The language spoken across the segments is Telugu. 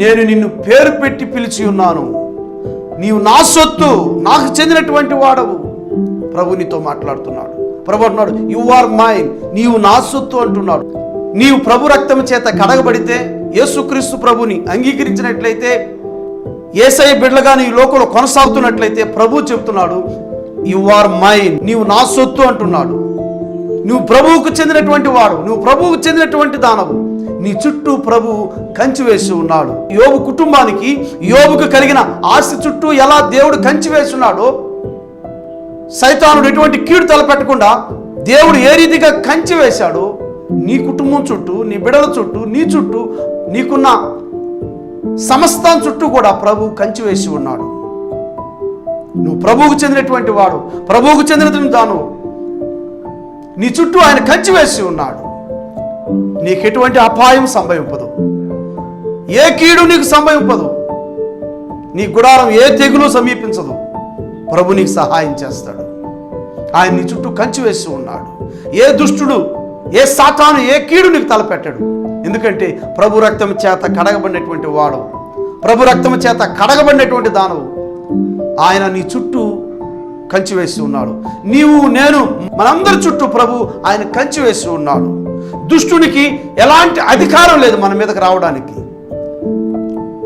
నేను నిన్ను పేరు పెట్టి పిలిచి ఉన్నాను, నీవు నా సొత్తు, నాకు చెందినటువంటి వాడవు. ప్రభు నీతో మాట్లాడుతున్నాడు. ప్రభు అంటున్నాడు, యు ఆర్ మైన్, నీవు నా సొత్తు అంటున్నాడు. నీవు ప్రభు రక్తం చేత కడగబడితే, యేసుక్రీస్తు ప్రభుని అంగీకరించినట్లయితే, యేసయ్య బిడ్డలుగా నీ లోకంలో కొనసాగుతున్నట్లయితే ప్రభు చెప్తున్నాడు, యు ఆర్ మైన్, నీవు నా సొత్తు అంటున్నాడు. నువ్వు ప్రభువుకు చెందినటువంటి వాడు, నువ్వు ప్రభువుకు చెందినటువంటి దానవు. నీ చుట్టూ ప్రభు కంచి వేసి ఉన్నాడు. యోబు కుటుంబానికి, యోబుకు కలిగిన ఆస్తి చుట్టూ ఎలా దేవుడు కంచి వేసి ఉన్నాడో, సైతానుడు ఎటువంటి కీడు తలపెట్టకుండా దేవుడు ఏ రీతిగా కంచి వేశాడో, నీ కుటుంబం చుట్టూ, నీ బిడ్డల చుట్టూ, నీ చుట్టూ, నీకున్న సమస్తం చుట్టూ కూడా ప్రభు కంచి వేసి ఉన్నాడు. నువ్వు ప్రభువుకు చెందినటువంటి వాడు, ప్రభువుకు చెందినటువంటి దాను. నీ చుట్టూ ఆయన కంచి వేసి ఉన్నాడు. నీకు ఎటువంటి అపాయం సంభవింపదు, ఏ కీడు నీకు సంభవింపదు, నీ గుడారం ఏ తెగులు సమీపించదు. ప్రభు నీకు సహాయం చేస్తాడు. ఆయన నీ చుట్టూ కంచి వేసి ఉన్నాడు. ఏ దుష్టుడు, ఏ సాతాను, ఏ కీడు నీకు తలపెట్టాడు. ఎందుకంటే ప్రభు రక్తం చేత కడగబడినటువంటి వాడు, ప్రభు రక్తం చేత కడగబడినటువంటి దానవు. ఆయన నీ చుట్టూ కంచి వేసి ఉన్నాడు. నీవు, నేను, మనందరి చుట్టూ ప్రభు ఆయన కంచి వేసి ఉన్నాడు. దుష్టునికి ఎలాంటి అధికారం లేదు మన మీదకి రావడానికి.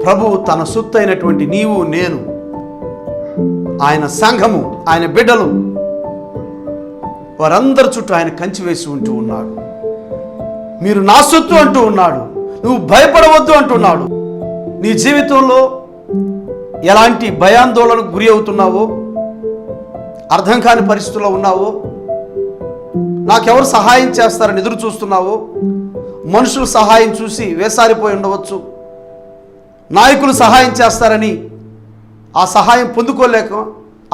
ప్రభు తన సొత్తు అయినటువంటి నీవు, నేను, ఆయన సంఘము, ఆయన బిడ్డలు, వారందరి చుట్టూ ఆయన కంచి వేసి ఉంటూ ఉన్నాడు. మీరు నా సొత్తు అంటూ ఉన్నాడు. నువ్వు భయపడవద్దు అంటున్నాడు. నీ జీవితంలో ఎలాంటి భయాందోళనకు గురి అవుతున్నావో, అర్థం కాని పరిస్థితుల్లో ఉన్నావో, నాకెవరు సహాయం చేస్తారని ఎదురు చూస్తున్నావో, మనుషులు సహాయం చూసి వేసారిపోయి ఉండవచ్చు, నాయకులు సహాయం చేస్తారని ఆ సహాయం పొందుకోలేక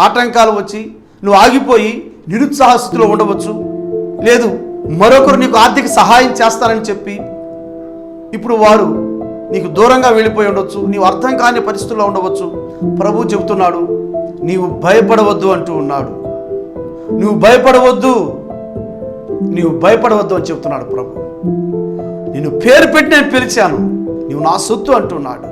ఆటంకాలు వచ్చి నువ్వు ఆగిపోయి నిరుత్సాహ స్థితిలో ఉండవచ్చు. లేదు, మరొకరు నీకు ఆర్థిక సహాయం చేస్తారని చెప్పి ఇప్పుడు వారు నీకు దూరంగా వెళ్ళిపోయి ఉండవచ్చు. నీవు అర్థం కాని పరిస్థితుల్లో ఉండవచ్చు. ప్రభు చెబుతున్నాడు, నీవు భయపడవద్దు అంటూ ఉన్నాడు. నువ్వు భయపడవద్దు, నీవు భయపడవద్దు అని చెప్తున్నాడు ప్రభు. నిన్ను పేరు పెట్టి నేను పిలిచాను, నీవు నా సొత్తు అంటున్నాడు.